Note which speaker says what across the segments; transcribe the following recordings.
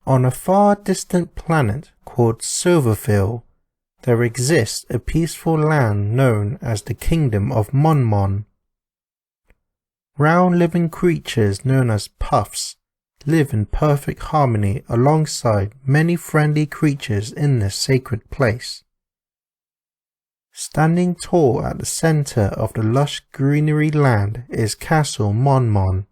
Speaker 1: On a far distant planet called Silverfield, there exists a peaceful land known as the Kingdom of Mon. Round living creatures known as puffs live in perfect harmony alongside many friendly creatures in this sacred place. Standing tall at the center of the lush greenery land is Castle Mon,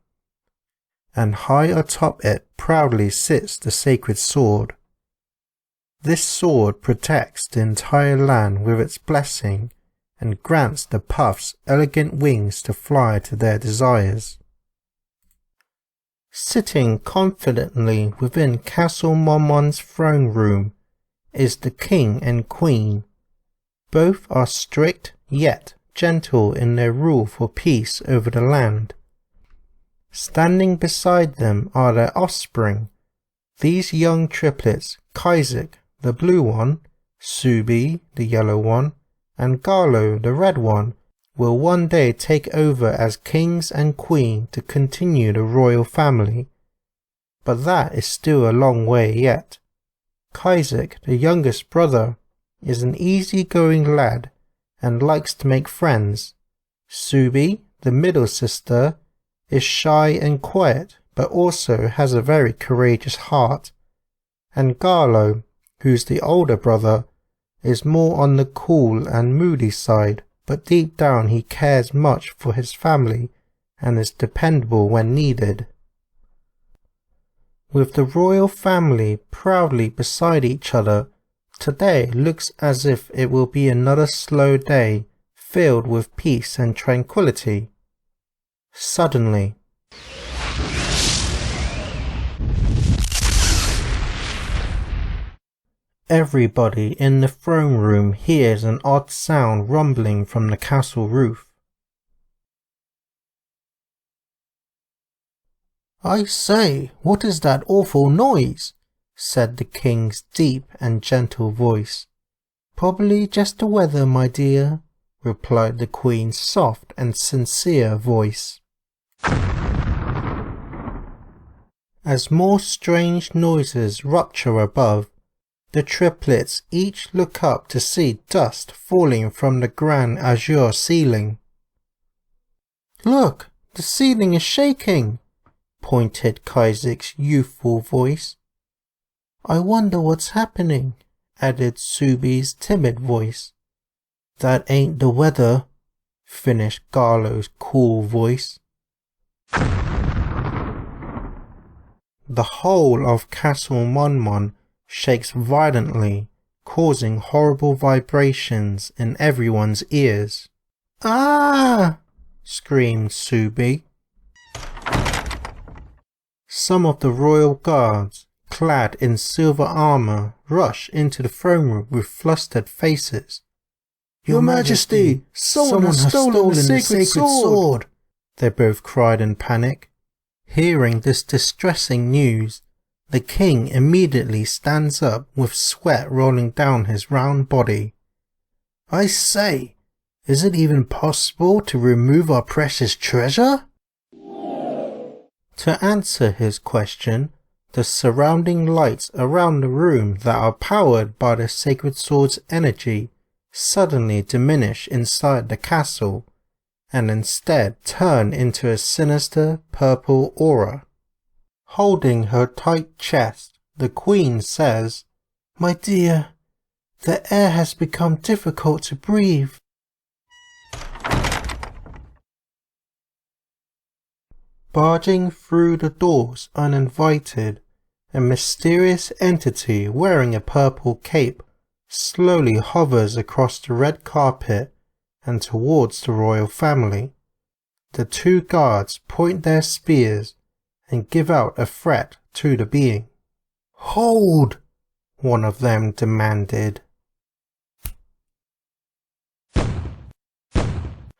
Speaker 1: and high atop it proudly sits the sacred sword. This sword protects the entire land with its blessing and grants the puffs elegant wings to fly to their desires. Sitting confidently within Castle Mon's throne room is the king and queen. Both are strict yet gentle in their rule for peace over the land. Standing beside them are their offspring, these young triplets, Kaizek, the blue one, Suby, the yellow one, and Garlo, the red one, will one day take over as kings and queen to continue the royal family. But that is still a long way yet. Kaizek, the youngest brother, is an easy-going lad and likes to make friends. Suby, the middle sister, is shy and quiet but also has a very courageous heart. And Garlo, who's the older brother, is more on the cool and moody side, but deep down he cares much for his family and is dependable when needed. With the royal family proudly beside each other, today looks as if it will be another slow day filled with peace and tranquility. Suddenly, everybody in the throne room hears an odd sound rumbling from the castle roof. "I say, what is that awful noise?" said the king's deep and gentle voice. "Probably just the weather, my dear," replied the queen's soft and sincere voice. As more strange noises rupture above, the triplets each look up to see dust falling from the grand azure ceiling. "Look, the ceiling is shaking," pointed Kaizek's youthful voice. "I wonder what's happening," added Suby's timid voice. "That ain't the weather," finished Garlo's cool voice. The whole of Castle Mon shakes violently, causing horrible vibrations in everyone's ears. "Ah!" screamed Suby. Some of the royal guards, clad in silver armor, rush into the throne room with flustered faces. "Your Majesty, someone has stolen the sacred sword!" they both cried in panic. Hearing this distressing news, the king immediately stands up with sweat rolling down his round body. "I say, is it even possible to remove our precious treasure?" To answer his question, the surrounding lights around the room that are powered by the sacred sword's energy suddenly diminish inside the castle, and instead turn into a sinister purple aura. Holding her tight chest, the queen says, "My dear, the air has become difficult to breathe." Barging through the doors uninvited, a mysterious entity wearing a purple cape slowly hovers across the red carpet and towards the royal family. The two guards point their spears and give out a threat to the being. "Hold!" one of them demanded.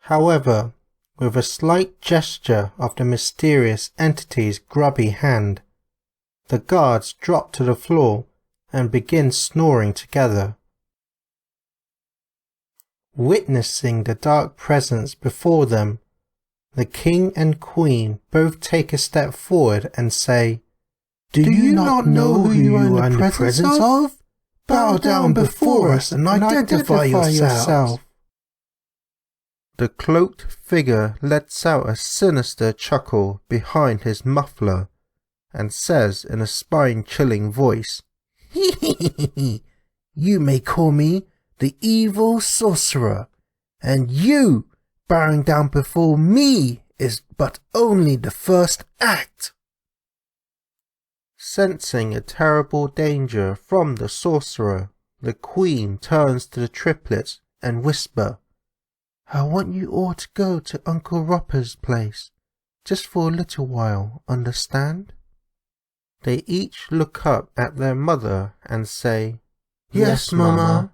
Speaker 1: However, with a slight gesture of the mysterious entity's grubby hand, the guards drop to the floor and begin snoring together. Witnessing the dark presence before them, the king and queen both take a step forward and say, Do you not know who you are in the presence of? Bow down before us and identify yourself. The cloaked figure lets out a sinister chuckle behind his muffler and says in a spine-chilling voice, You may call me the evil sorcerer, and you bowing down before me is but only the first act. Sensing a terrible danger from the sorcerer, the queen turns to the triplets and whisper, I want you all to go to Uncle Roper's place, just for a little while, understand? They each look up at their mother and say, Yes, Mama.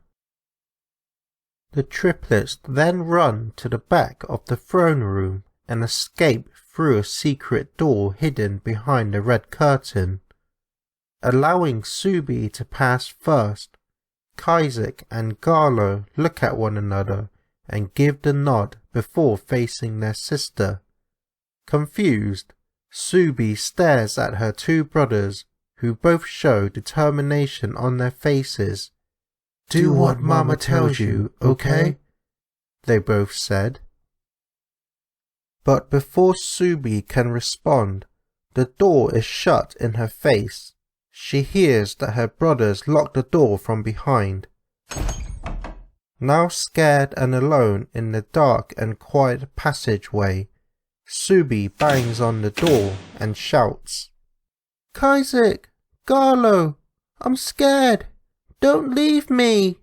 Speaker 1: The triplets then run to the back of the throne room and escape through a secret door hidden behind the red curtain. Allowing Suby to pass first, Isaac and Garlo look at one another and give the nod before facing their sister. Confused, Suby stares at her two brothers, who both show determination on their faces. Do what Mama tells you, okay? They both said. But before Suby can respond, the door is shut in her face. She hears that her brothers lock the door from behind. Now scared and alone in the dark and quiet passageway, Suby bangs on the door and shouts, Isaac, Garlo, I'm scared. Don't leave me.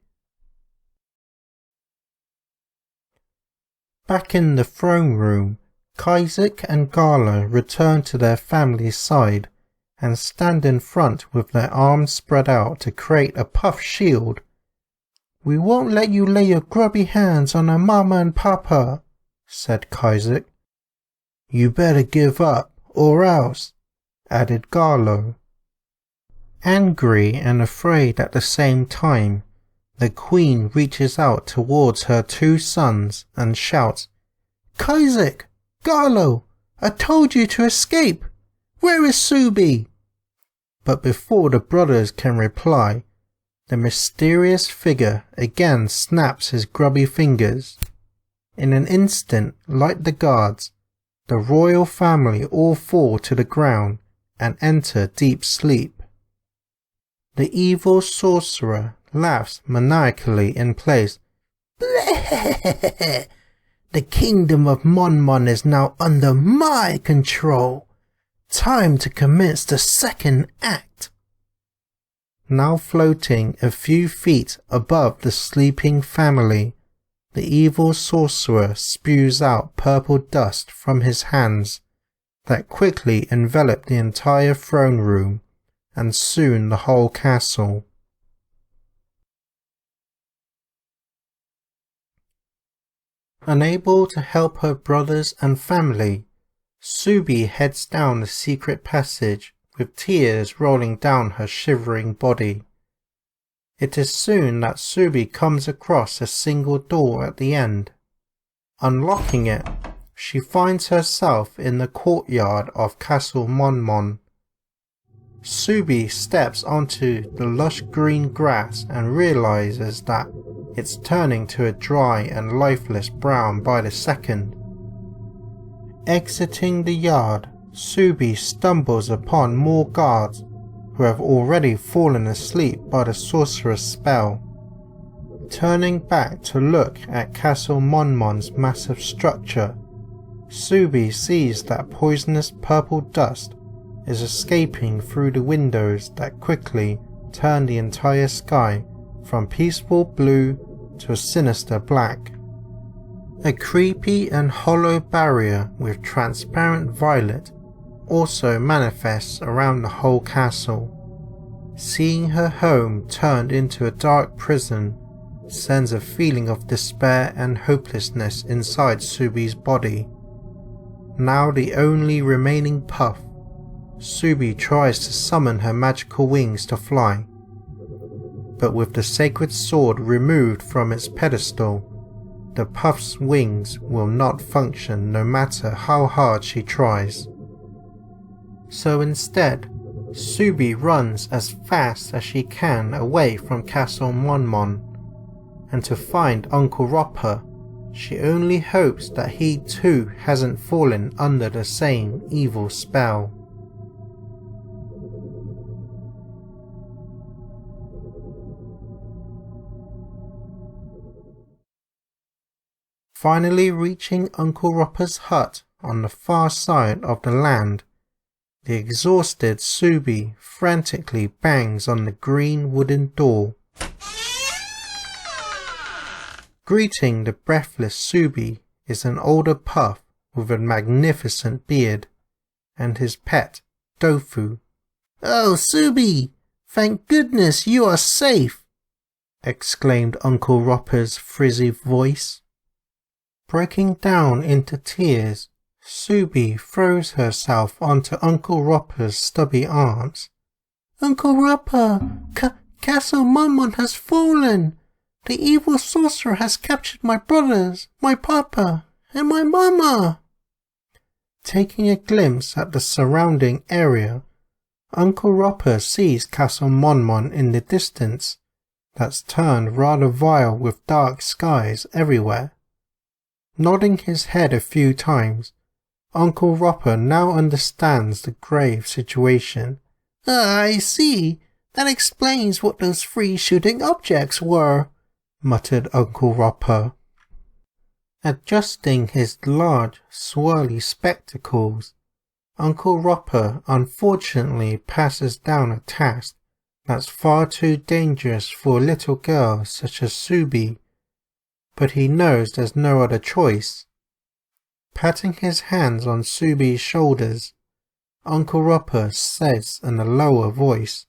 Speaker 1: Back in the throne room, Isaac and Garlo return to their family's side and stand in front with their arms spread out to create a puff shield. We won't let you lay your grubby hands on our Mama and Papa, said Isaac. You better give up, or else, added Garlo. Angry and afraid at the same time, the queen reaches out towards her two sons and shouts, Isaac, Garlo, I told you to escape. Where is Suby? But before the brothers can reply, the mysterious figure again snaps his grubby fingers. In an instant, like the guards, the royal family all fall to the ground and enter deep sleep. The evil sorcerer laughs maniacally in place. The kingdom of Mon is now under my control. Time to commence the second act. Now floating a few feet above the sleeping family, the evil sorcerer spews out purple dust from his hands that quickly envelop the entire throne room and soon the whole castle. Unable to help her brothers and family, Suby heads down the secret passage with tears rolling down her shivering body. It is soon that Suby comes across a single door at the end. Unlocking it, she finds herself in the courtyard of Castle Mon. Suby steps onto the lush green grass and realizes that it's turning to a dry and lifeless brown by the second. Exiting the yard, Suby stumbles upon more guards who have already fallen asleep by the sorcerer's spell. Turning back to look at Castle Mon's massive structure, Suby sees that poisonous purple dust is escaping through the windows that quickly turn the entire sky from peaceful blue to a sinister black. A creepy and hollow barrier with transparent violet also manifests around the whole castle. Seeing her home turned into a dark prison sends a feeling of despair and hopelessness inside Suby's body. Now the only remaining puff, Suby tries to summon her magical wings to fly. But with the sacred sword removed from its pedestal, the puff's wings will not function no matter how hard she tries. So instead, Suby runs as fast as she can away from Castle Mon, and to find Uncle Roper, she only hopes that he too hasn't fallen under the same evil spell. Finally reaching Uncle Roper's hut on the far side of the land, the exhausted Suby frantically bangs on the green wooden door. Greeting the breathless Suby is an older puff with a magnificent beard, and his pet, Tofu. "Oh, Suby! Thank goodness you are safe!" exclaimed Uncle Roper's frizzy voice. Breaking down into tears, Suby throws herself onto Uncle Roper's stubby arms. "Uncle Roper, Castle Mon has fallen! The evil sorcerer has captured my brothers, my papa, and my mama!" Taking a glimpse at the surrounding area, Uncle Roper sees Castle Mon in the distance, that's turned rather vile with dark skies everywhere. Nodding his head a few times, Uncle Roper now understands the grave situation. "I see. That explains what those three shooting objects were," muttered Uncle Roper. Adjusting his large, swirly spectacles, Uncle Roper unfortunately passes down a task that's far too dangerous for a little girl such as Suby, but he knows there's no other choice. Patting his hands on Suby's shoulders, Uncle Roper says in a lower voice,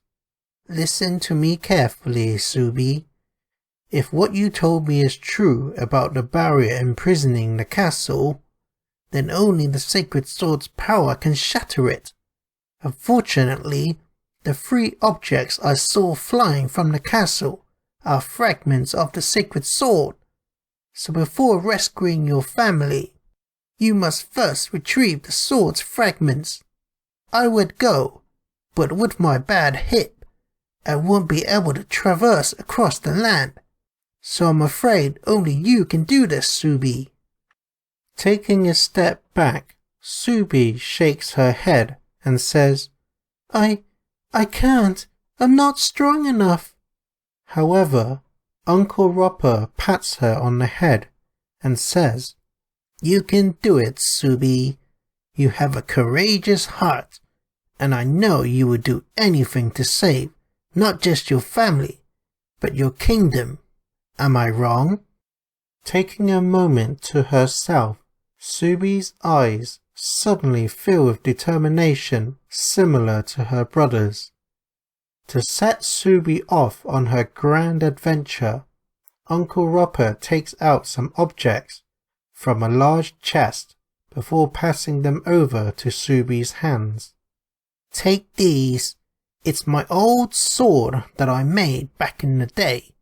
Speaker 1: "Listen to me carefully, Suby. If what you told me is true about the barrier imprisoning the castle, then only the sacred sword's power can shatter it. Unfortunately, the three objects I saw flying from the castle are fragments of the sacred sword. So before rescuing your family, you must first retrieve the sword's fragments. I would go, but with my bad hip, I won't be able to traverse across the land. So I'm afraid only you can do this, Suby." Taking a step back, Suby shakes her head and says, I can't. I'm not strong enough." However, Uncle Roper pats her on the head and says, "You can do it, Suby. You have a courageous heart, and I know you would do anything to save not just your family, but your kingdom. Am I wrong?" Taking a moment to herself, Suby's eyes suddenly fill with determination similar to her brother's. To set Suby off on her grand adventure, Uncle Roper takes out some objects from a large chest before passing them over to Suby's hands. "Take these. It's my old sword that I made back in the day,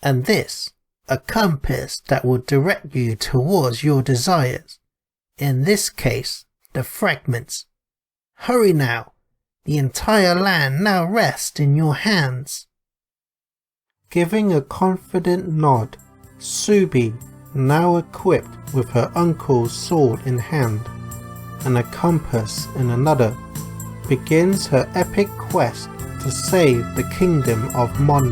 Speaker 1: and this, a compass that will direct you towards your desires. In this case, the fragments. Hurry now. The entire land now rests in your hands." Giving a confident nod, Suby, now equipped with her uncle's sword in hand and a compass in another, begins her epic quest to save the kingdom of Mon.